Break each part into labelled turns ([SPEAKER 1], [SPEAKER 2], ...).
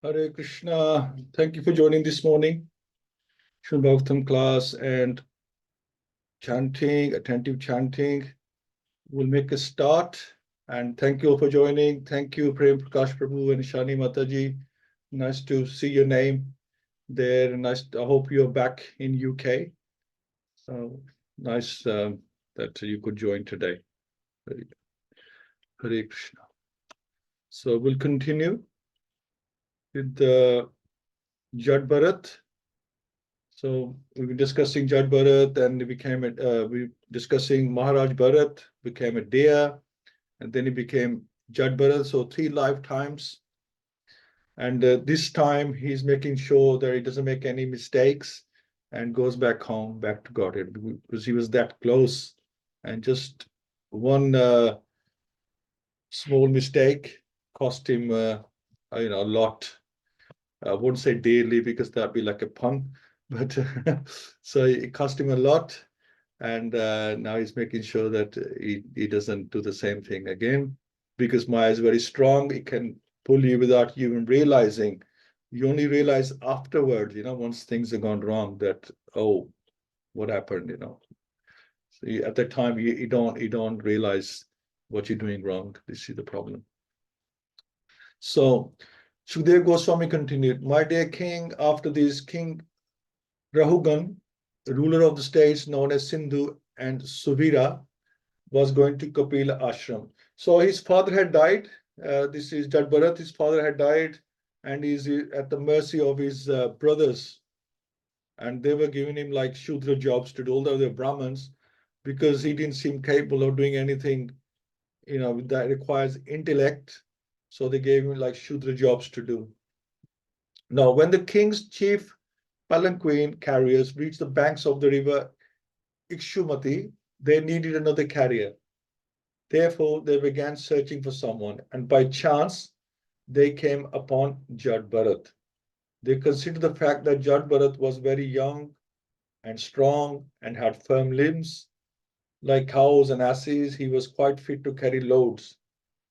[SPEAKER 1] Hare Krishna. Thank you for joining this morning. Srimad Bhagavatam class and chanting, attentive chanting. We'll make a start. And thank you all for joining. Thank you, Prem Prakash Prabhu and Shani Mataji. Nice to see your name there. Nice. I hope you're back in UK. So nice that you could join today. Hare Krishna. So we'll continue with the Jada Bharata. So we've been discussing Jada Bharata, and we discussing Maharaja Bharata became a Dea, and then he became Jada Bharata. So 3 lifetimes, and this time he's making sure that he doesn't make any mistakes and goes back home, back to Godhead, because he was that close, and just one small mistake cost him, a lot. I wouldn't say daily because that'd be like a pun, but so it cost him a lot. And now he's making sure that he doesn't do the same thing again, because Maya is very strong. It can pull you without you even realizing. You only realize afterwards, once things have gone wrong, that, oh, what happened, So at that time, you don't realize what you're doing wrong. This is the problem. So Sukadeva Goswami continued, my dear king, after this, King Rahugana, ruler of the states known as Sindhu and Suvira, was going to Kapila ashram. So his father had died. This is Jada Bharata. His father had died, and he's at the mercy of his brothers. And they were giving him like Shudra jobs to do, although they're Brahmins, because he didn't seem capable of doing anything, that requires intellect. So they gave him like Shudra jobs to do. Now, when the king's chief palanquin carriers reached the banks of the river Ikshumati, they needed another carrier. Therefore, they began searching for someone, and by chance, they came upon Jada Bharata. They considered the fact that Jada Bharata was very young and strong and had firm limbs. Like cows and asses, he was quite fit to carry loads.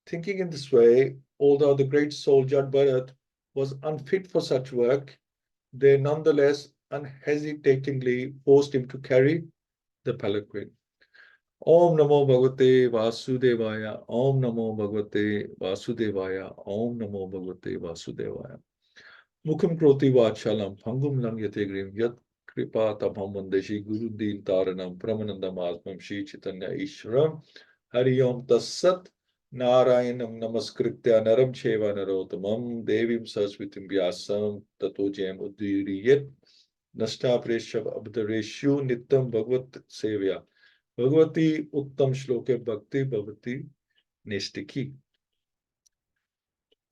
[SPEAKER 1] Thinking in this way, although the great soul Jada Bharata was unfit for such work, they nonetheless unhesitatingly forced him to carry the palanquin. Om Namo Bhagavate Vasudevaya. Om Namo Bhagavate Vasudevaya. Om Namo Bhagavate Vasudevaya. Mukham Kroti Vachalam Phangum Lam Yate Grim Yat Kripa Tabham Vandeshi Guru Din Taranam Pramanandam Asmam Shri Chaitanya Ishram Hari Om Tassat Narayanam Namaskritya Naram Cheva Narotamam Devim Saraswatim Vyasam Tato Jayam Udiriyat Nashta Preshav Abdareshu Nityam Bhagavat Sevya Bhagavati Uttam Shloke Bhakti Bhavati Nestiki.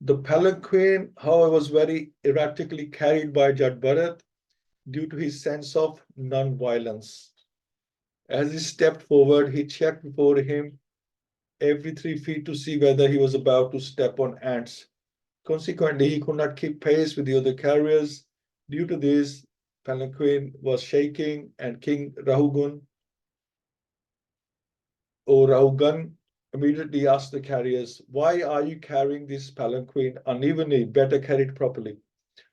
[SPEAKER 1] The palanquin, however, was very erratically carried by Jada Bharata due to his sense of non-violence. As he stepped forward, he checked before him every 3 feet to see whether he was about to step on ants. Consequently, he could not keep pace with the other carriers. Due to this, palanquin was shaking, and King Rahugana immediately asked the carriers, why are you carrying this palanquin unevenly? Better carry it properly.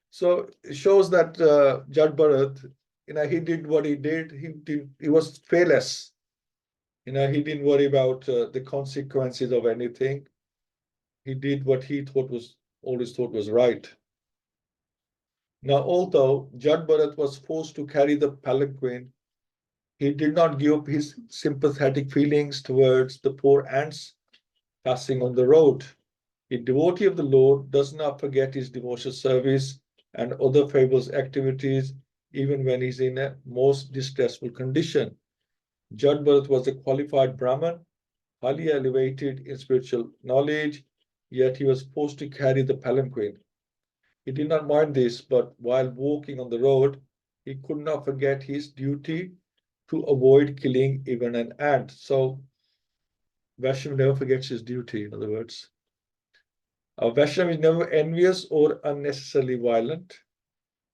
[SPEAKER 1] So it shows that Jada Bharata, he did what he did. He was fearless. He didn't worry about the consequences of anything. He did what he always thought was right. Now, although Jada Bharata was forced to carry the palanquin, he did not give up his sympathetic feelings towards the poor ants passing on the road. A devotee of the Lord does not forget his devotional service and other favorable activities, even when he's in a most distressful condition. Jada Bharata was a qualified Brahmin, highly elevated in spiritual knowledge, yet he was forced to carry the palanquin. He did not mind this, but while walking on the road, he could not forget his duty to avoid killing even an ant. So Vaishnav never forgets his duty, in other words. A Vaishnav is never envious or unnecessarily violent.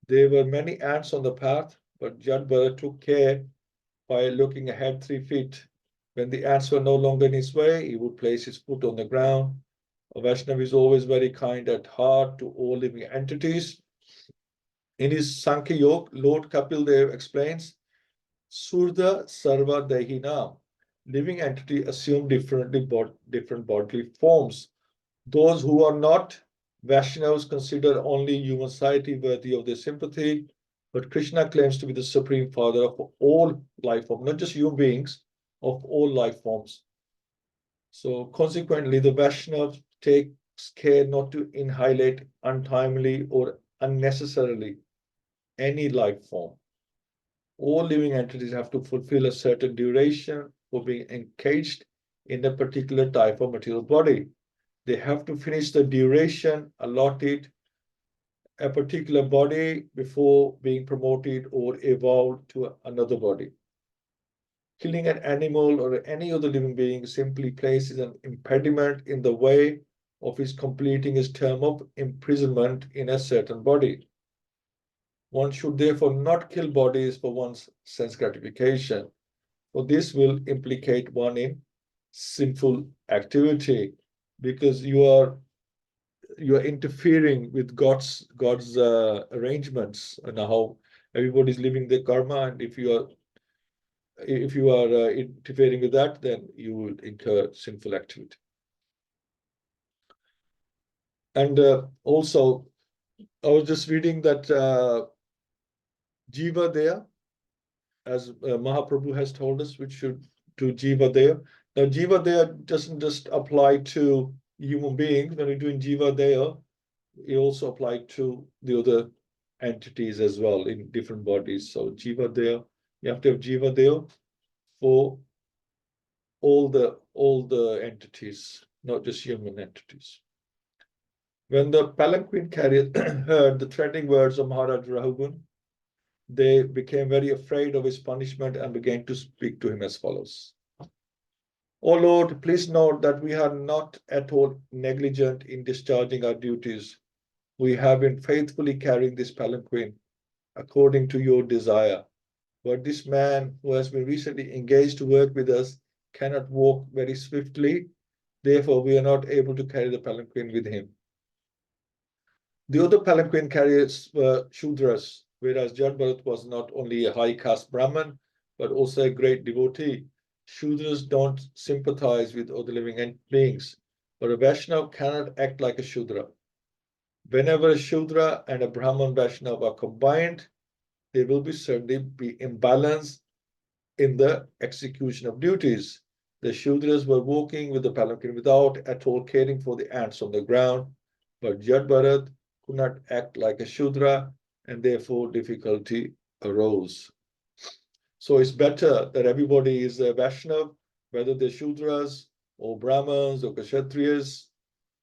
[SPEAKER 1] There were many ants on the path, but Jada Bharata took care by looking ahead 3 feet. When the ants were no longer in his way, he would place his foot on the ground A Vaishnava is always very kind at heart to all living entities. In his Sankhya Yoga, Lord Kapil Dev explains, Surda Sarva Dehina, living entity assume different bodily forms. Those who are not Vaishnavas consider only human society worthy of their sympathy, but Krishna claims to be the supreme father of all life forms, not just human beings, of all life forms. So consequently, the Vaishnav takes care not to annihilate untimely or unnecessarily any life form. All living entities have to fulfill a certain duration for being encaged in a particular type of material body. They have to finish the duration allotted a particular body before being promoted or evolved to another body. Killing an animal or any other living being simply places an impediment in the way of his completing his term of imprisonment in a certain body. One should therefore not kill bodies for one's sense gratification, for this will implicate one in sinful activity, because you are interfering with God's arrangements and how everybody's living their karma, and if you are interfering with that, then you will incur sinful activity. And also, I was just reading that Jiva Deya, as Mahaprabhu has told us, which should do Jiva Deya. Now, Jiva Deya doesn't just apply to human beings. When we're doing Jiva Deya, it also applies to the other entities as well in different bodies. So Jiva Deya, you have to have Jiva Deya for all the entities, not just human entities. When the palanquin carriers heard the threatening words of Maharaja Rahugana, they became very afraid of his punishment and began to speak to him as follows. O Lord, please note that we are not at all negligent in discharging our duties. We have been faithfully carrying this palanquin according to your desire. But this man who has been recently engaged to work with us cannot walk very swiftly. Therefore, we are not able to carry the palanquin with him. The other palanquin carriers were Shudras, whereas Jada Bharata was not only a high caste Brahmin, but also a great devotee. Shudras don't sympathize with other living beings, but a Vaishnava cannot act like a Shudra. Whenever a Shudra and a Brahman Vaishnava are combined, there will certainly be imbalance in the execution of duties. The Shudras were walking with the palanquin without at all caring for the ants on the ground, but Jada Bharata could not act like a Shudra, and therefore difficulty arose. So it's better that everybody is a Vaishnav, whether they're Shudras or Brahmins or Kshatriyas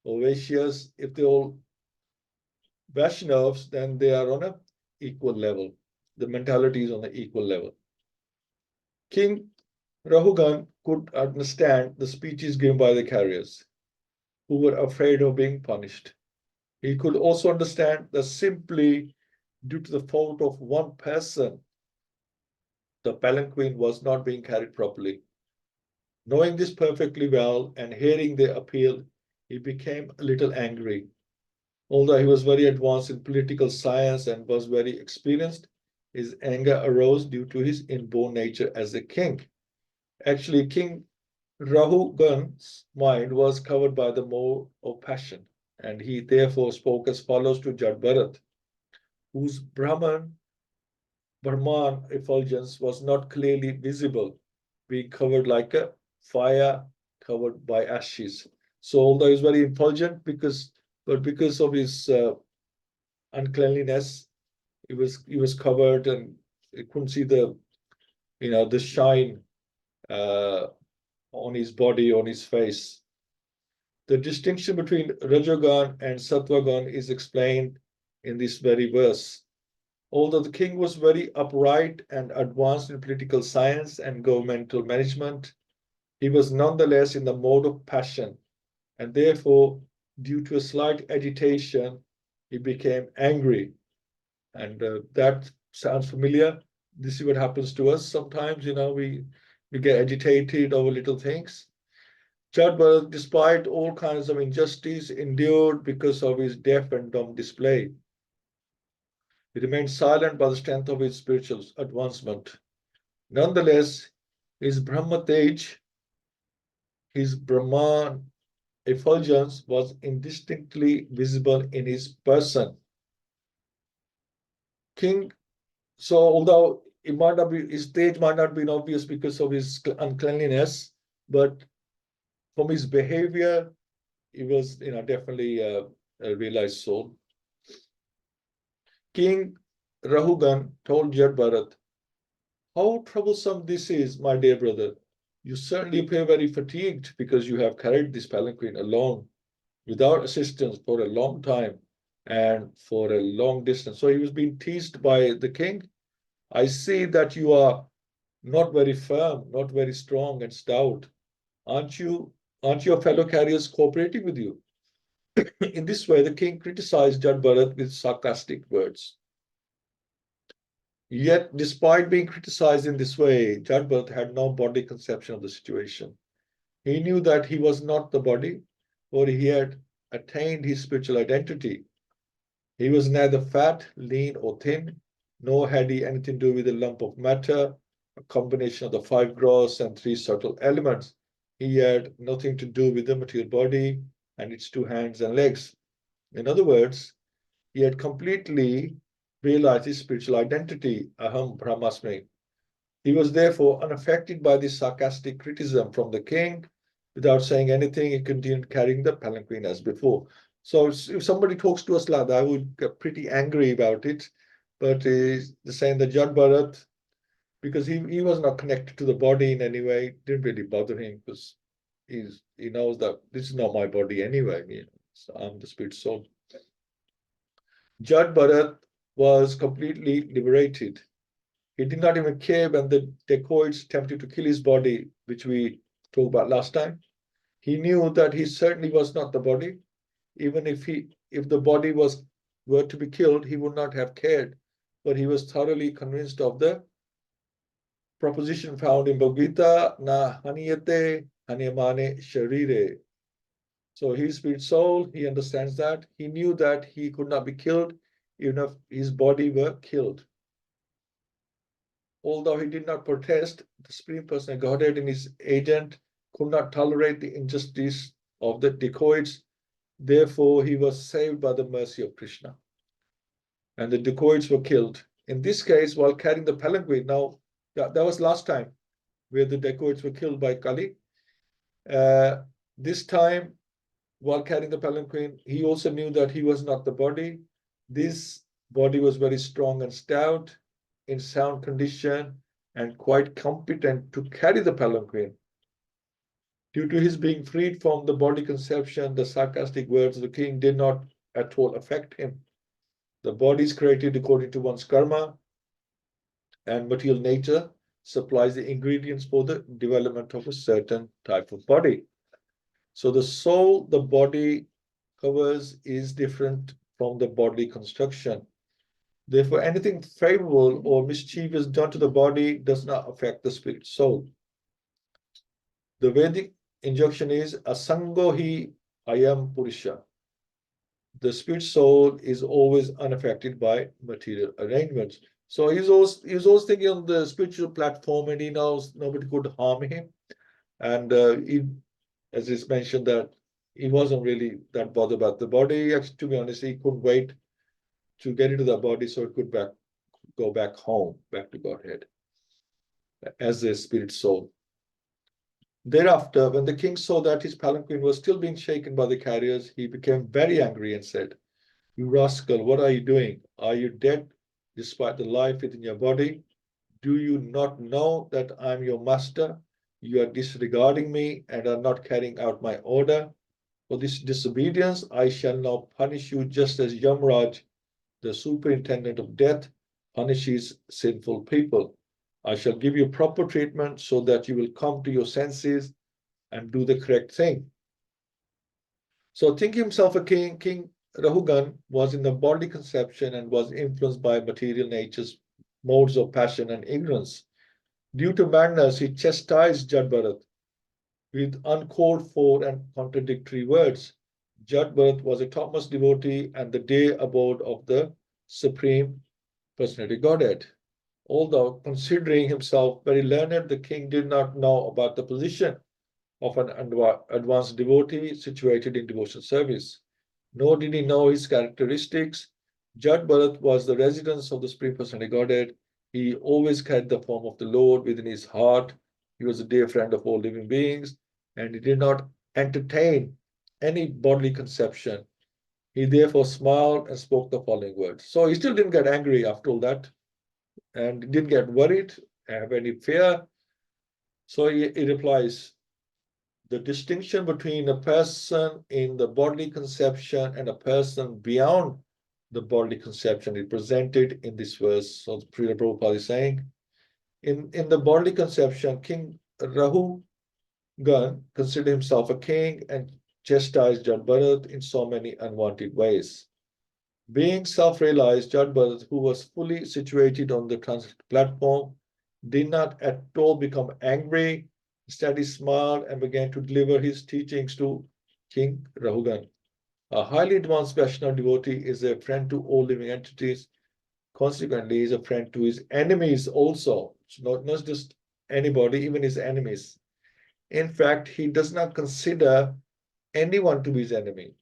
[SPEAKER 1] or Vaishyas. If they're all Vaishnavs, then they are on an equal level. The mentality is on an equal level. King Rahugana could understand the speeches given by the carriers, who were afraid of being punished. He could also understand that simply due to the fault of one person, the palanquin was not being carried properly. Knowing this perfectly well and hearing their appeal, he became a little angry. Although he was very advanced in political science and was very experienced, his anger arose due to his inborn nature as a king. Actually, King Rahugana's mind was covered by the more of passion, and he therefore spoke as follows to Jada Bharata, whose Brahman effulgence was not clearly visible, being covered like a fire covered by ashes. So although he was very effulgent, because of his uncleanliness, he was covered, and he couldn't see the shine on his body, on his face. The distinction between Rajogan and Sattvagan is explained in this very verse. Although the king was very upright and advanced in political science and governmental management, he was nonetheless in the mode of passion, and therefore, due to a slight agitation, he became angry. And that sounds familiar. This is what happens to us sometimes. We get agitated over little things. Jada Bharata, despite all kinds of injustice, endured because of his deaf and dumb display. He remained silent by the strength of his spiritual advancement. Nonetheless, his Brahma Tej, his Brahman effulgence was indistinctly visible in his person. King, so although it might not be, his stage might not be obvious because of his uncleanliness, but from his behavior, he was, definitely a realized soul. King Rahugan told Jada Bharat, "How troublesome this is, my dear brother. You certainly appear very fatigued because you have carried this palanquin alone without assistance for a long time and for a long distance." So he was being teased by the king. "I see that you are not very firm, not very strong and stout. Aren't you? Aren't your fellow carriers cooperating with you?" In this way, the king criticized Jada Bharat with sarcastic words. Yet, despite being criticized in this way, Jada Bharat had no bodily conception of the situation. He knew that he was not the body, for he had attained his spiritual identity. He was neither fat, lean, or thin, nor had he anything to do with a lump of matter, a combination of the five gross and three subtle elements. He had nothing to do with the material body and its two hands and legs. In other words, he had completely realized his spiritual identity, Aham Brahmasmi. He was therefore unaffected by this sarcastic criticism from the king. Without saying anything, he continued carrying the palanquin as before. So if somebody talks to us like that, I would get pretty angry about it. But he's saying that Jada Bharat, because he was not connected to the body in any way, didn't really bother him because he knows that this is not my body anyway. So I'm the spirit soul. Jada Bharat was completely liberated. He did not even care when the dacoits attempted to kill his body, which we talked about last time. He knew that he certainly was not the body. Even if the body were to be killed, he would not have cared. But he was thoroughly convinced of the proposition found in Bhagavad-Gita, na haniyate haniyamane sharire. So his spirit soul, he understands that. He knew that he could not be killed even if his body were killed. Although he did not protest, the Supreme Personal Godhead and his agent could not tolerate the injustice of the dacoits. Therefore, he was saved by the mercy of Krishna. And the dacoits were killed. In this case, while carrying the palanquin, now that was last time where the dacoits were killed by Kali. This time, while carrying the palanquin, he also knew that he was not the body. This body was very strong and stout, in sound condition, and quite competent to carry the palanquin. Due to his being freed from the body conception, the sarcastic words of the king did not at all affect him. The body is created according to one's karma, and material nature supplies the ingredients for the development of a certain type of body. So the soul the body covers is different from the bodily construction. Therefore, anything favorable or mischievous done to the body does not affect the spirit soul. The Vedic injunction is asango hi ayam purusha. The spirit soul is always unaffected by material arrangements. So he's always thinking on the spiritual platform, and he knows nobody could harm him. And as is mentioned, that he wasn't really that bothered about the body. Actually, to be honest, he couldn't wait to get into the body so he could go back home, back to Godhead as a spirit soul. Thereafter, when the king saw that his palanquin was still being shaken by the carriers, he became very angry and said, "You rascal, what are you doing? Are you dead despite the life within your body? Do you not know that I am your master? You are disregarding me and are not carrying out my order. For this disobedience, I shall now punish you just as Yamraj, the superintendent of death, punishes sinful people. I shall give you proper treatment so that you will come to your senses and do the correct thing." So, thinking himself a king, King Rahugan was in the bodily conception and was influenced by material nature's modes of passion and ignorance. Due to madness, he chastised Jada Bharat. with uncalled for and contradictory words. Jada Bharata was a topmost devotee and the day abode of the Supreme Personality Godhead. Although considering himself very learned, the king did not know about the position of an advanced devotee situated in devotional service. Nor did he know his characteristics. Jada Bharat was the residence of the Supreme Personality Godhead. He always carried the form of the Lord within his heart. He was a dear friend of all living beings, and he did not entertain any bodily conception. He therefore smiled and spoke the following words. So he still didn't get angry after all that, and didn't get worried, have any fear. So he replies, the distinction between a person in the bodily conception and a person beyond the bodily conception is presented in this verse. So Srila Prabhupada is saying, in the bodily conception, King Rahugan considered himself a king and chastised Jada Bharat in so many unwanted ways. Being self-realized, Jada Bharat, who was fully situated on the transit platform, did not at all become angry. Instead, he smiled and began to deliver his teachings to King Rahugan. A highly advanced Vaishnava devotee is a friend to all living entities. Consequently, he is a friend to his enemies also. It's not just anybody, even his enemies. In fact, he does not consider anyone to be his enemy.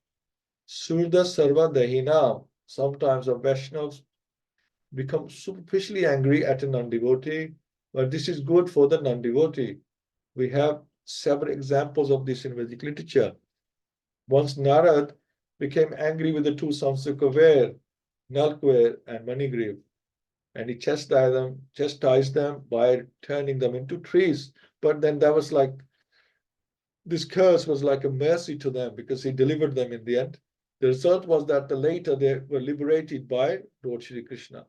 [SPEAKER 1] Surda Sarva Dahinam. Sometimes a Vaishnavas become superficially angry at a non-devotee, but this is good for the non-devotee. We have several examples of this in Vedic literature. Once Narad became angry with the two sons of Kaver, Nalkver and Manigriv, and he chastised them by turning them into trees. But then that was like, this curse was like a mercy to them because he delivered them in the end. The result was that later they were liberated by Lord Shri Krishna.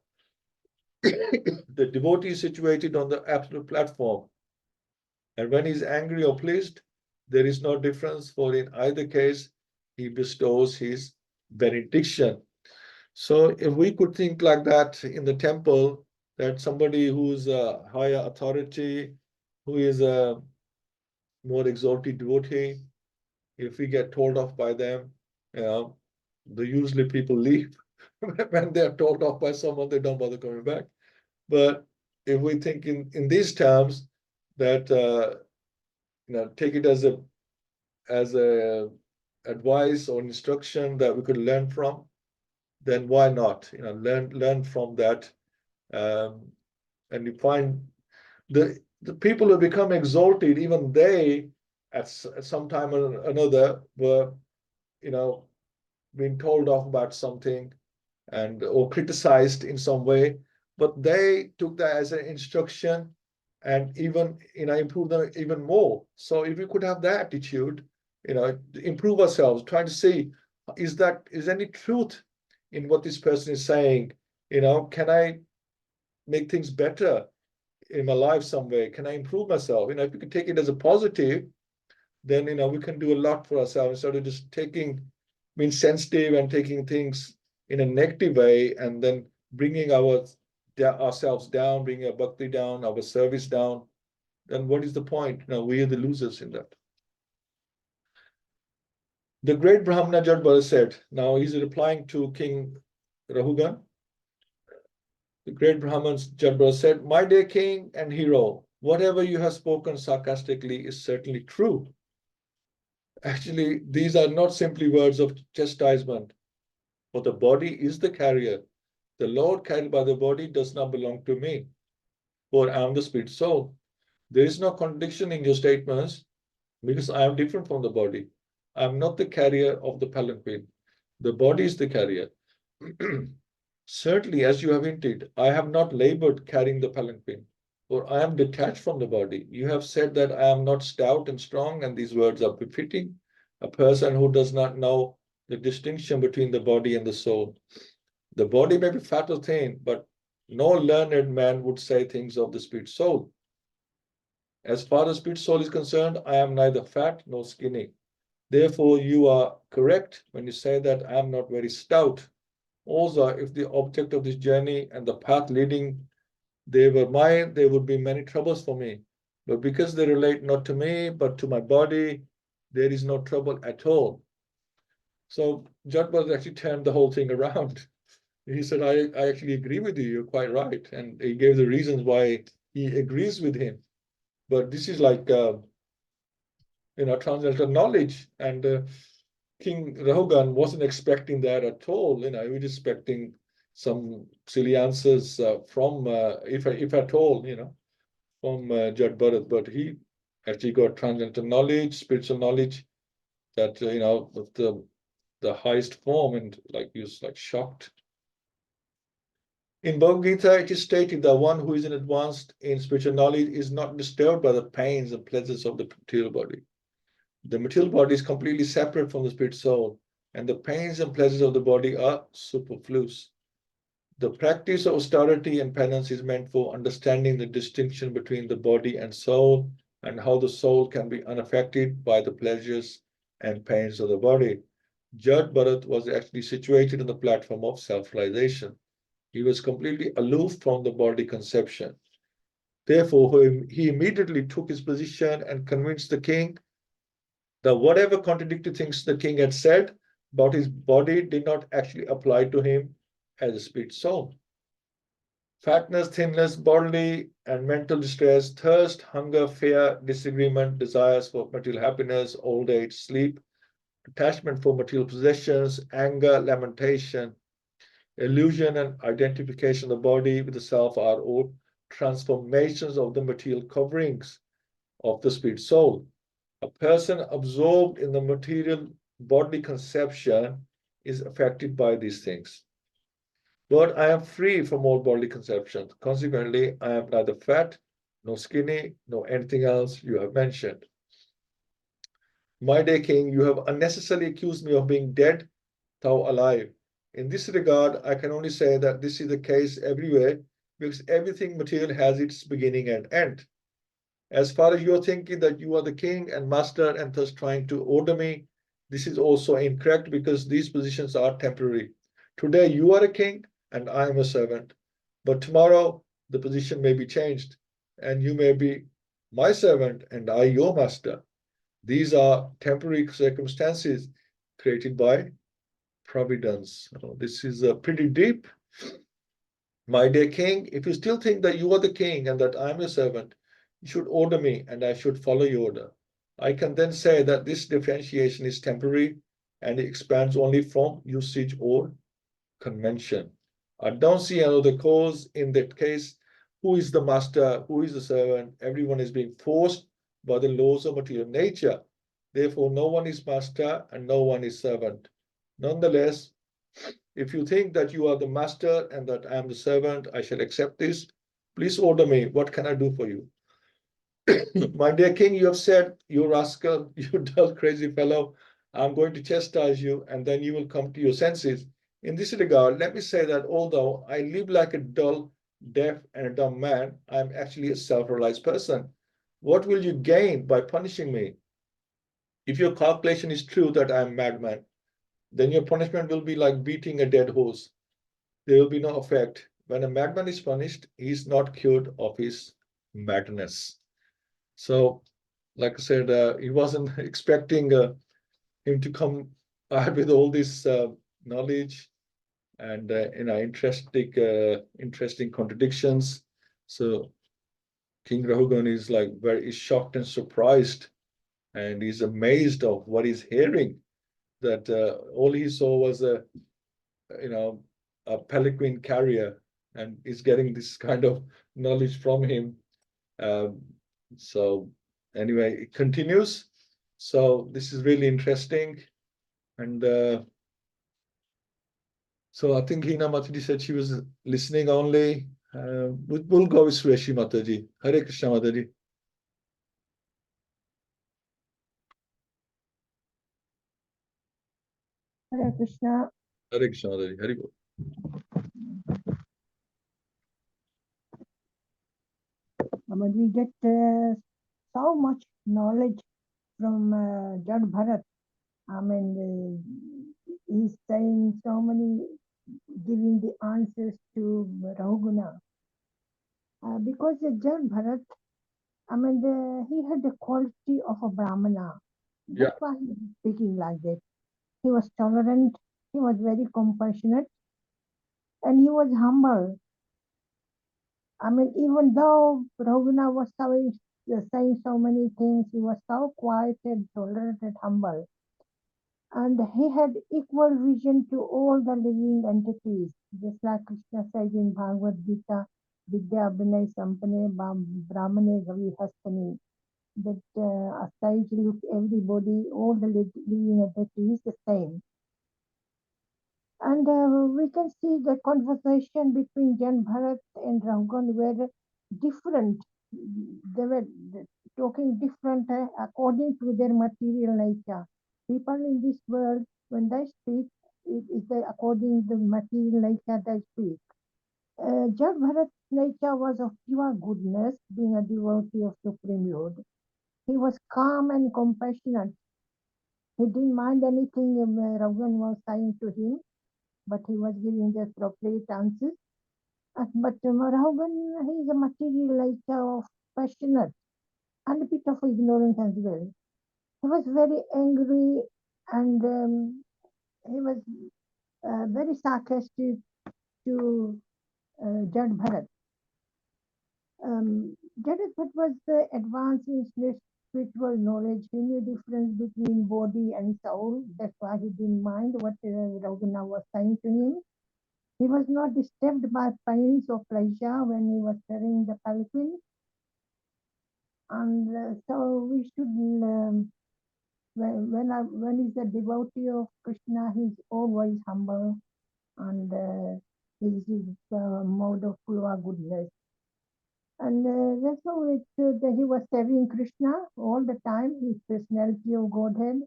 [SPEAKER 1] The devotee is situated on the absolute platform. And when he's angry or pleased, there is no difference, for in either case, he bestows his benediction. So if we could think like that in the temple, that somebody who's a higher authority, who is a more exalted devotee, if we get told off by them, you know, usually people leave. When they're told off by someone, they don't bother coming back. But if we think in these terms, that take it as a advice or instruction that we could learn from, then why not? Learn from that, and you find the people who become exalted, even they at some time or another were, being told off about something and or criticized in some way, but they took that as an instruction and even improve them even more. So if we could have that attitude, improve ourselves, trying to see, is any truth in what this person is saying? Can I make things better in my life some way? Can I improve myself? If we could take it as a positive, then we can do a lot for ourselves instead of just being sensitive and taking things in a negative way and then bringing ourselves down, bringing our bhakti down, our service down. Then what is the point? We are the losers in that. The great Brahmana Jada Bharata said, now he's replying to King Rahugan. The great Brahman Jada Bharata said, my dear king and hero, whatever you have spoken sarcastically is certainly true. Actually, these are not simply words of chastisement, for the body is the carrier. The Lord carried by the body does not belong to me, for I am the spirit soul. There is no contradiction in your statements because I am different from the body. I am not the carrier of the palanquin. The body is the carrier. Certainly, as you have hinted, I have not labored carrying the palanquin, for I am detached from the body. You have said that I am not stout and strong, and these words are befitting a person who does not know the distinction between the body and the soul. The body may be fat or thin, but no learned man would say things of the spirit soul. As far as spirit soul is concerned, I am neither fat nor skinny. Therefore, you are correct when you say that I am not very stout. Also, if the object of this journey and the path leading they were mine, there would be many troubles for me. But because they relate not to me, but to my body, there is no trouble at all. So Jada Bharata actually turned the whole thing around. He said, I actually agree with you. You're quite right. And he gave the reasons why he agrees with him. But this is like, transcendental knowledge. And King Rahugan wasn't expecting that at all. He was expecting some silly answers from, if at all, from Jada Bharat. But he actually got transcendental knowledge, spiritual knowledge that, of the highest form, and like he was like shocked. In Bhagavad-Gita, it is stated that one who is advanced in spiritual knowledge is not disturbed by the pains and pleasures of the material body. The material body is completely separate from the spirit soul, and the pains and pleasures of the body are superfluous. The practice of austerity and penance is meant for understanding the distinction between the body and soul, and how the soul can be unaffected by the pleasures and pains of the body. Jada Bharat was actually situated on the platform of self-realization. He was completely aloof from the body conception. Therefore, he immediately took his position and convinced the king that whatever contradictory things the king had said about his body did not actually apply to him as a spirit soul. Fatness, thinness, bodily and mental distress, thirst, hunger, fear, disagreement, desires for material happiness, old age, sleep, attachment for material possessions, anger, lamentation, illusion and identification of the body with the self are all transformations of the material coverings of the spirit soul. A person absorbed in the material bodily conception is affected by these things. But I am free from all bodily conceptions. Consequently, I am neither fat, nor skinny, nor anything else you have mentioned. My dear king, you have unnecessarily accused me of being dead, thou alive. In this regard, I can only say that this is the case everywhere, because everything material has its beginning and end. As far as you are thinking that you are the king and master and thus trying to order me, this is also incorrect, because these positions are temporary. Today you are a king and I am a servant, but tomorrow the position may be changed and you may be my servant and I your master. These are temporary circumstances created by providence. This is pretty deep. My dear king, if you still think that you are the king and that I am your servant, you should order me and I should follow your order. I can then say that this differentiation is temporary and it expands only from usage or convention. I don't see another cause in that case. Who is the master? Who is the servant? Everyone is being forced by the laws of material nature. Therefore, no one is master and no one is servant. Nonetheless, if you think that you are the master and that I am the servant, I shall accept this. Please order me. What can I do for you? My dear king, you have said, you rascal, you dull, crazy fellow, I'm going to chastise you, and then you will come to your senses. In this regard, let me say that although I live like a dull, deaf, and a dumb man, I am actually a self-realized person. What will you gain by punishing me? If your calculation is true that I am a madman, then your punishment will be like beating a dead horse. There will be no effect. When a madman is punished, he is not cured of his madness. So, like I said, he wasn't expecting him to come out with all this knowledge and interesting contradictions. So King Rahugan is like very shocked and surprised, and he's amazed of what he's hearing. That all he saw was you know, a palanquin carrier, and is getting this kind of knowledge from him. Um, so anyway, it continues. So this is really interesting. And so I think Hina Mataji said she was listening only. We'll go with Sureshi Mataji. Hare Krishna Mataji.
[SPEAKER 2] Hare Krishna.
[SPEAKER 1] Hare Krishna Mataji. Hare Bol.
[SPEAKER 2] But we get so much knowledge from Jada Bharat. I mean, he's saying so many, giving the answers to Rahugana. Because Jada Bharat I mean, he had the quality of a Brahmana.
[SPEAKER 1] Yeah.
[SPEAKER 2] That's why he was speaking like that. He was tolerant, he was very compassionate, and he was humble. I mean, even though Rahugana was saying so many things, he was so quiet and tolerant and humble. And he had equal vision to all the living entities, just like Krishna says in Bhagavad-Gita, Vidya Abhinay Sampane Brahmane Gavi Hastani, that a sage look everybody, all the living entities the same. And we can see the conversation between Jan Bharat and Rahugana were different. They were talking different according to their material nature. People in this world, when they speak, it is according to the material nature they speak. Jan Bharat's nature was of pure goodness, being a devotee of Supreme Lord. He was calm and compassionate. He didn't mind anything Rahugana was saying to him, but he was giving the appropriate answers. But Rahugana, he is a materialist of passionate and a bit of ignorance as well. He was very angry and he was very sarcastic to Jad Bharat. Jad Bharat was advanced in spiritual knowledge. He knew the difference between body and soul. That's why he didn't mind what Rahugana was saying to him. He was not disturbed by pains or pleasure when he was carrying the palanquin. And so we should, when he's a devotee of Krishna, he's always humble and he's mode of pure goodness. And that's how that he was serving Krishna all the time, his personality of Godhead.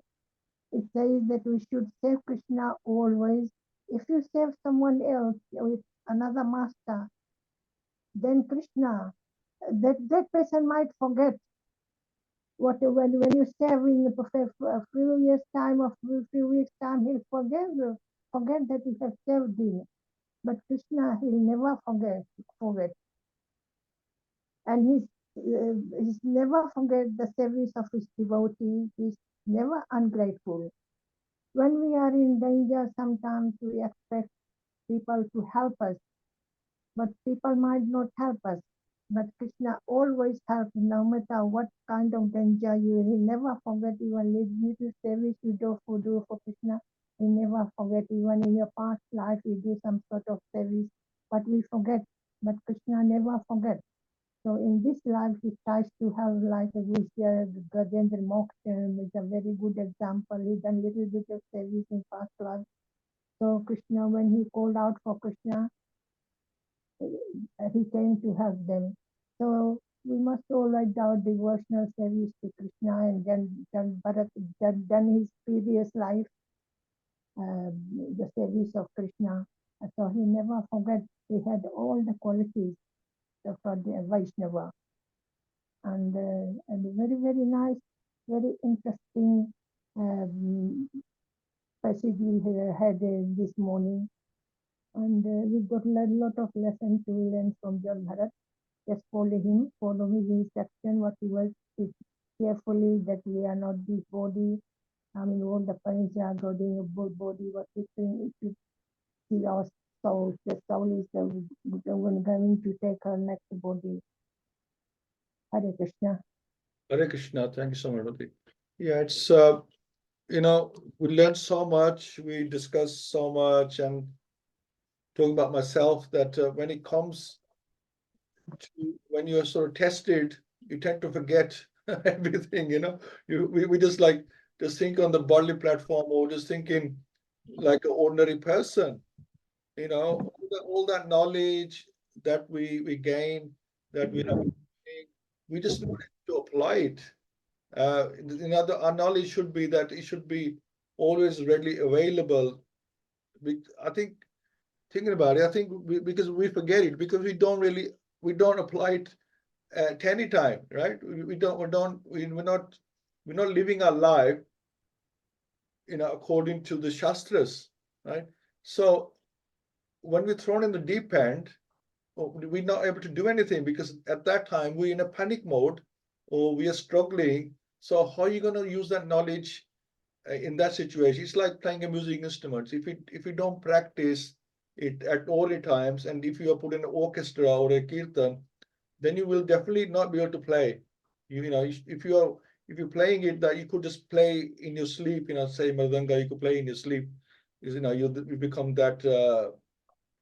[SPEAKER 2] It says that we should serve Krishna always. If you serve someone else with another master, then Krishna, that person might forget what when you serve in a few years time or few weeks time, he'll forget that you have served him. But Krishna, he'll never forget, and he's never forget the service of his devotee. He's never ungrateful. When we are in danger, sometimes we expect people to help us, but people might not help us. But Krishna always helps, no matter what kind of danger you. He never forget even little service you do for Krishna. He never forget even in your past life you do some sort of service, but we forget. But Krishna never forget. So in this life he tries to have like a Gajendra Moksha is a very good example. He done little bit of service in past life. So Krishna, when he called out for Krishna, he came to help them. So we must all write our devotional service to Krishna and then Bharat done his previous life, the service of Krishna. So he never forget he had all the qualities for the Vaishnava. And very, very nice, very interesting passage we had this morning. And we got a lot of lessons to learn from John Bharat. Just follow his instruction, what he was carefully, that we are not this body. I mean, all the pains are going about body, what we think, if you see our soul, the soul is the one going to take our next body. Hare Krishna.
[SPEAKER 1] Hare Krishna. Thank you so much, Mati. Yeah, it's we learned so much, we discussed so much, and talking about myself that when it comes to when you're sort of tested, you tend to forget everything. We just think on the bodily platform or just thinking like an ordinary person. All that knowledge that we gain, that we just need to apply it. Our knowledge should be that it should be always readily available. I think thinking about it, I think because we forget it, because we don't apply it at any time, right? We're not living our life, according to the shastras, right? So when we're thrown in the deep end, we're not able to do anything because at that time we're in a panic mode or we are struggling. So how are you going to use that knowledge in that situation? It's like playing a music instrument. If you don't practice it at all the times, and if you are put in an orchestra or a kirtan, then you will definitely not be able to play. You know, if you're playing it, that you could just play in your sleep. You know, say Mridanga, you could play in your sleep. You know, you become that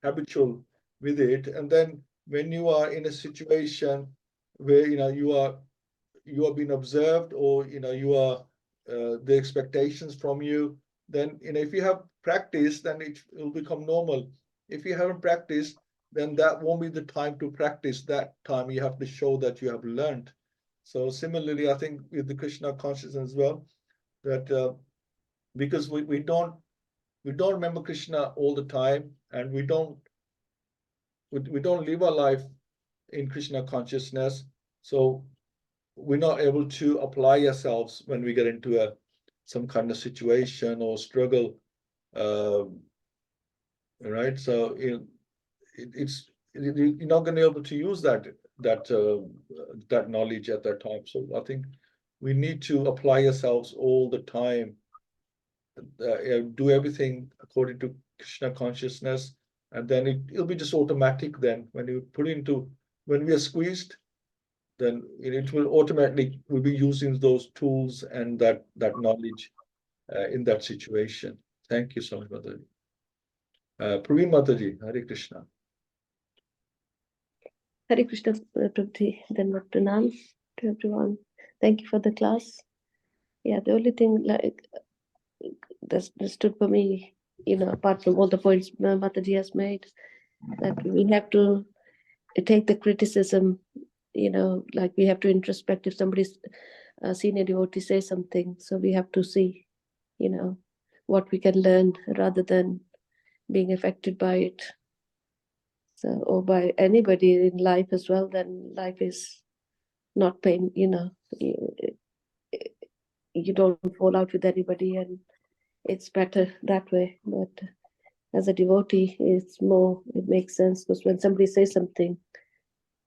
[SPEAKER 1] habitual with it, and then when you are in a situation where you are being observed, or you are the expectations from you, then if you have practice, then it will become normal. If you haven't practiced, then that won't be the time to practice. That time you have to show that you have learned. So similarly, I think with the Krishna consciousness as well, that because we don't remember Krishna all the time, and we don't live our life in Krishna consciousness. So we're not able to apply ourselves when we get into some kind of situation or struggle, uh, right? So you're not going to be able to use that knowledge at that time. So I think we need to apply ourselves all the time, do everything according to Krishna consciousness, and then it'll be just automatic. Then when we are squeezed, then it will automatically we'll be using those tools and that knowledge in that situation. Thank you so much, Mataji. Praveen Mataji, Hare Krishna.
[SPEAKER 3] Hare Krishna, Prabhuji, then Pranam to everyone. Thank you for the class. Yeah, the only thing that stood for me, apart from all the points Mataji has made, that we have to take the criticism, like we have to introspect if somebody's senior devotee says something. So we have to see, what we can learn rather than being affected by it. So, or by anybody in life as well, then life is not pain, you don't fall out with anybody, and it's better that way. But as a devotee, it makes sense, because when somebody says something,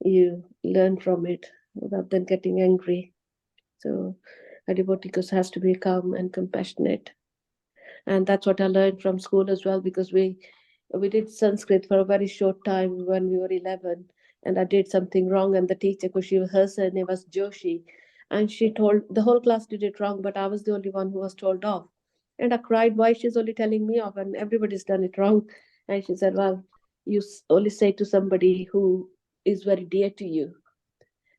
[SPEAKER 3] you learn from it rather than getting angry. So a devotee has to be calm and compassionate. And that's what I learned from school as well, because we did Sanskrit for a very short time when we were 11, and I did something wrong, and the teacher, because her name was Joshi, and she told the whole class did it wrong, but I was the only one who was told off. And I cried, why she's only telling me off and everybody's done it wrong? And she said, well, you only say to somebody who is very dear to you.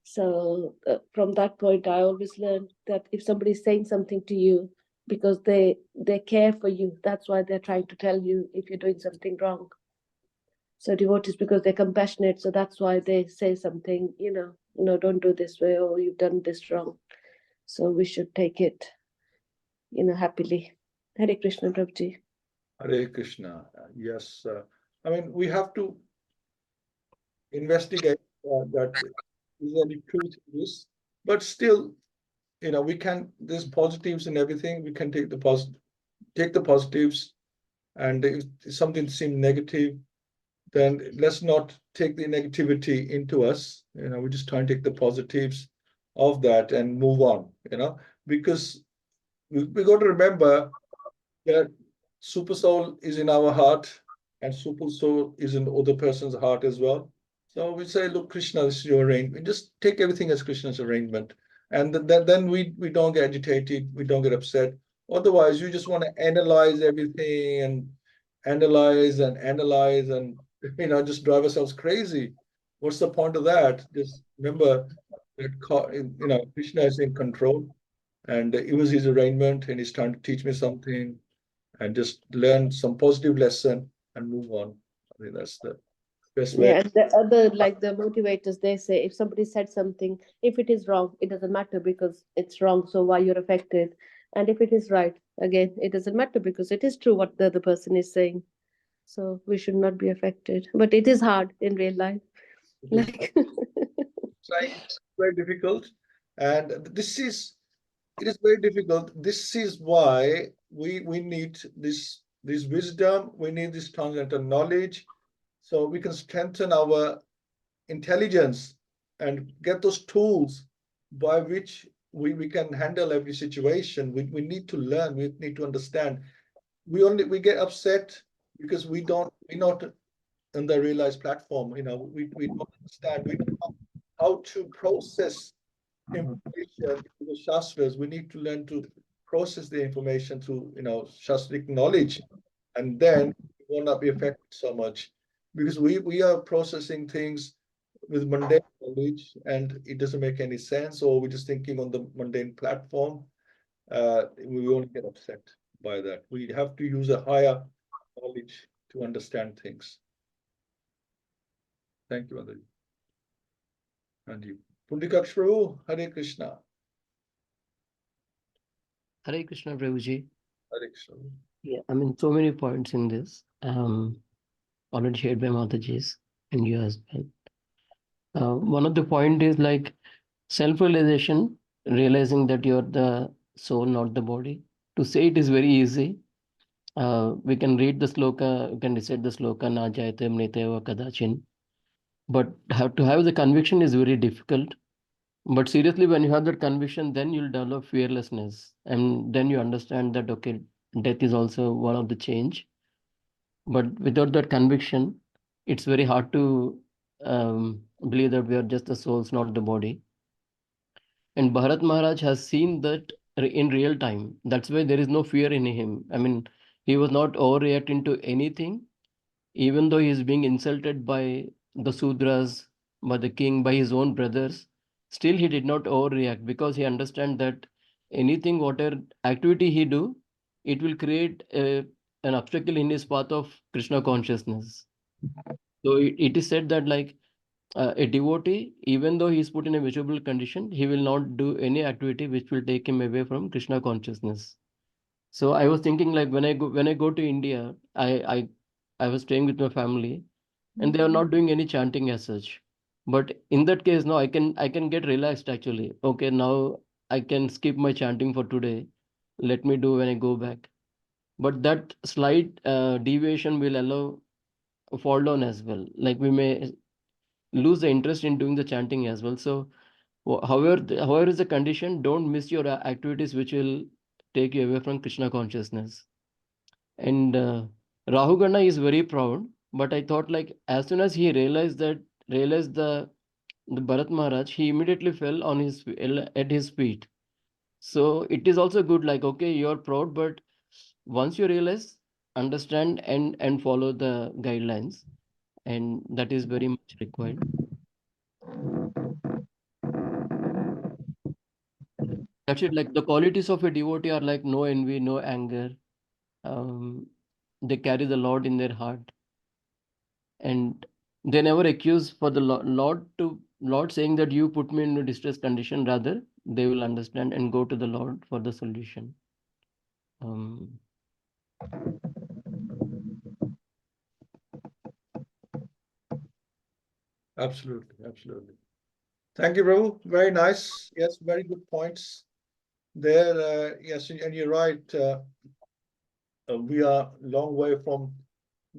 [SPEAKER 3] So from that point, I always learned that if somebody is saying something to you because they care for you, that's why they're trying to tell you if you're doing something wrong. So devotees, because they're compassionate, so that's why they say something, no, don't do this way, or you've done this wrong. So we should take it, happily. Hare Krishna, Prabhuji.
[SPEAKER 1] Hare Krishna. Yes. I mean, we have to investigate that is there any truth in this, but still, there's positives in everything. We can take the positives, and if something seems negative, then let's not take the negativity into us. We just try and take the positives of that and move on, because we got to remember that super soul is in our heart, and super soul is in the other person's heart as well. So we say, look, Krishna, this is your arrangement. We just take everything as Krishna's arrangement. And then we don't get agitated, we don't get upset. Otherwise, you just want to analyze everything and analyze and just drive ourselves crazy. What's the point of that? Just remember that Krishna is in control, and it was his arrangement, and he's trying to teach me something, and just learn some positive lesson and move on. I think that's the best way.
[SPEAKER 3] Yeah, and the other, like the motivators, they say if somebody said something, if it is wrong, it doesn't matter because it's wrong. So why you're affected? And if it is right, again, it doesn't matter because it is true what the other person is saying. So we should not be affected. But it is hard in real life.
[SPEAKER 1] It is
[SPEAKER 3] Like,
[SPEAKER 1] very difficult, and it is very difficult. This is why we need this wisdom. We need this transcendental knowledge, so we can strengthen our intelligence and get those tools by which we can handle every situation. We need to learn, we need to understand. We get upset because we're not on the realized platform. We don't understand how to process information in the shastras. We need to learn to process the information through shastric knowledge, and then we will not be affected so much, because we are processing things with mundane knowledge and it doesn't make any sense, or we're just thinking on the mundane platform. We won't get upset by that. We have to use a higher knowledge to understand things. Thank you, Anand. And you. Pundikaksh Prabhu, Hare Krishna.
[SPEAKER 4] Hare Krishna, Prabhuji.
[SPEAKER 1] Hare Krishna.
[SPEAKER 4] Yeah, I mean, so many points in this. Already shared by Mataji's and you as well. One of the point is like self-realization, realizing that you're the soul, not the body. To say it is very easy. We can read the sloka, we can recite the sloka, na jayate mriteva kadachin. But to have the conviction is very difficult. But seriously, when you have that conviction, then you'll develop fearlessness. And then you understand that, okay, death is also one of the change. But without that conviction, it's very hard to believe that we are just the souls, not the body. And Bharat Maharaj has seen that in real time. That's why there is no fear in him. I mean, he was not overreacting to anything, even though he is being insulted by the Sudras, by the king, by his own brothers. Still, he did not overreact because he understands that anything, whatever activity he do, it will create an obstacle in his path of Krishna consciousness. So it is said that like a devotee, even though he is put in a miserable condition, he will not do any activity which will take him away from Krishna consciousness. So I was thinking like when I go to India, I was staying with my family, and they are not doing any chanting as such. But in that case, no, I can get relaxed actually. Okay, now I can skip my chanting for today. Let me do when I go back. But that slight deviation will allow a fall down as well. Like we may lose the interest in doing the chanting as well. So however is the condition, don't miss your activities which will take you away from Krishna consciousness. And Rahugana is very proud, but I thought like as soon as he realized the Bharat Maharaj, he immediately fell on at his feet. So it is also good, like okay, you're proud, but once you realize, understand and follow the guidelines, and that is very much required. That's it. Like the qualities of a devotee are like no envy, no anger. Um, they carry the Lord in their heart, and they never accuse for the Lord saying that you put me in a distress condition. Rather, they will understand and go to the Lord for the solution. Um,
[SPEAKER 1] Absolutely, absolutely. Thank you, Prabhu. Very nice. Yes, very good points there. Yes, and you're right. We are a long way from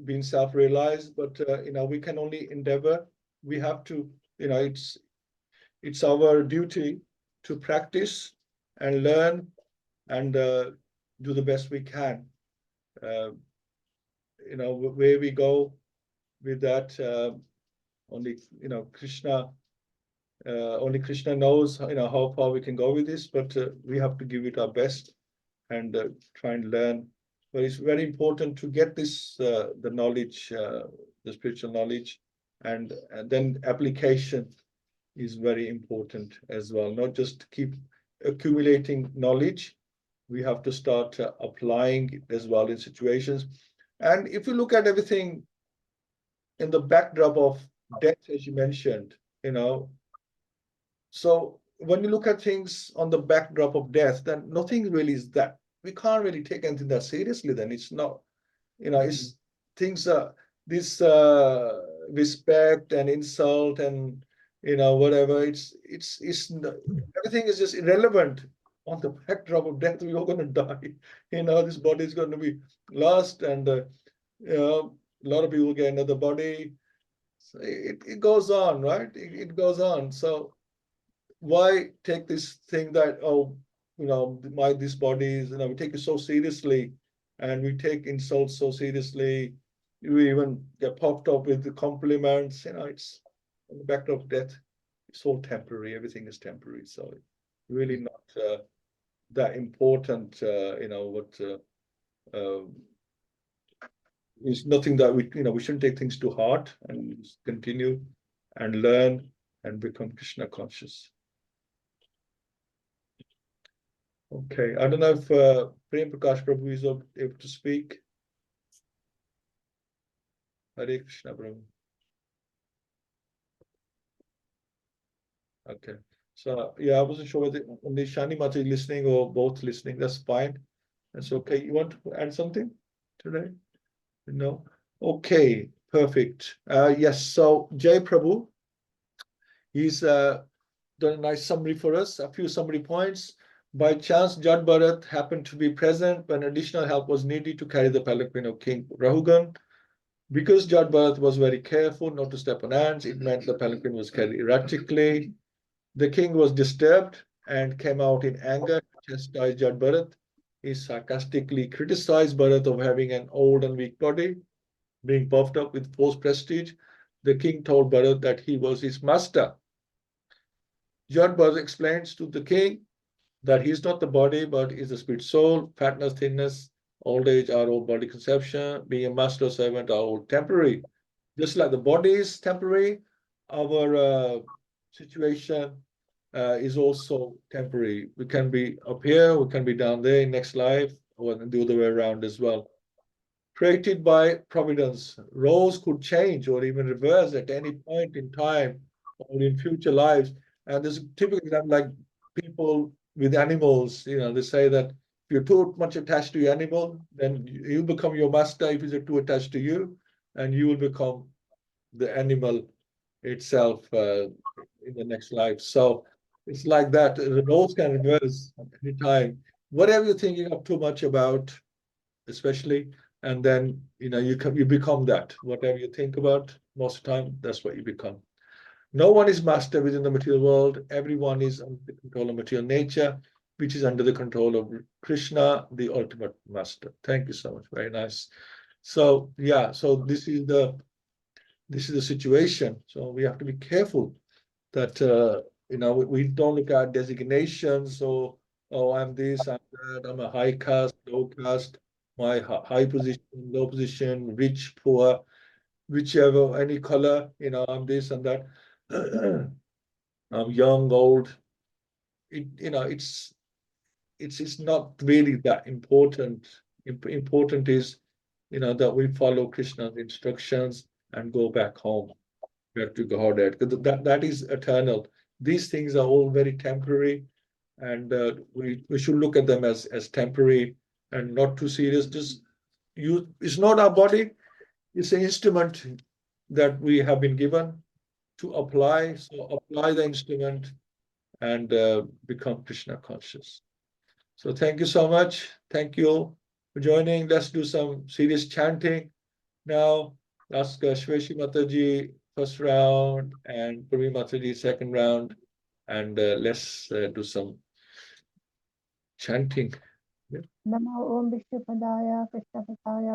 [SPEAKER 1] being self-realized, but we can only endeavor. We have to, it's our duty to practice and learn and do the best we can. Uh, where we go with that, only Krishna. Only Krishna knows, how far we can go with this, but we have to give it our best and try and learn. But it's very important to get this, the knowledge, the spiritual knowledge, and then application is very important as well. Not just keep accumulating knowledge, we have to start applying it as well in situations. And if you look at everything in the backdrop of death, as you mentioned, so when you look at things on the backdrop of death, then nothing really is that. We can't really take anything that seriously. Then it's not, it's things this respect and insult and whatever. Everything is just irrelevant on the backdrop of death. We're all going to die. This body is going to be lost, and a lot of people get another body. So it goes on, right? It goes on. So why take this thing that, oh, this body is, we take it so seriously, and we take insults so seriously. We even get popped up with the compliments. It's on the back of death. It's all temporary. Everything is temporary. So really not that important. It's nothing that we shouldn't take things too hard, and just continue and learn and become Krishna conscious. Okay, I don't know if Prem Prakash Prabhu is able to speak. Hare Krishna, Prabhu. Okay, so yeah, I wasn't sure whether only Shani Mata is listening or both listening. That's fine. That's okay. You want to add something today? No? Okay, perfect. Yes, so Jai Prabhu, he's done a nice summary for us, a few summary points. By chance, Jada Bharata happened to be present when additional help was needed to carry the palanquin of King Rahugana. Because Jada Bharata was very careful not to step on ants, it meant the palanquin was carried erratically. The king was disturbed and came out in anger to chastise Jada Bharata. He sarcastically criticized Bharata of having an old and weak body, being puffed up with false prestige. The king told Bharata that he was his master. Jada Bharata explains to the king that he is not the body, but is the spirit soul. Fatness, thinness, old age are all body conception. Being a master or servant are all temporary. Just like the body is temporary, our situation is also temporary. We can be up here, we can be down there in next life, or the other way around as well. Created by providence, roles could change or even reverse at any point in time or in future lives. And there's a typical example like people with animals, they say that if you're too much attached to your animal, then you become your master if it's too attached to you, and you will become the animal itself in the next life. So it's like that. The roles can reverse at any time. Whatever you're thinking of too much about, especially, and then you become that. Whatever you think about, most of the time, that's what you become. No one is master within the material world. Everyone is under the control of material nature, which is under the control of Krishna, the ultimate master. Thank you so much. Very nice. So yeah, so this is the situation. So we have to be careful that we don't look at designations. So, oh, I'm this, I'm that, I'm a high caste, low caste, my high position, low position, rich, poor, whichever, any color, I'm this and that. I'm young, old. It's not really that important. Important is, that we follow Krishna's instructions and go back home, back to Godhead. That is eternal. These things are all very temporary, and we should look at them as temporary and not too serious. Just it's not our body, it's an instrument that we have been given to apply. So apply the instrument and become Krishna conscious. So thank you so much. Thank you for joining. Let's do some serious chanting now. Ask Shveshi Mataji first round and Purvi Mataji second round, and let's do some chanting.
[SPEAKER 2] Namo Om Vishnupadaya Krishna Pasaya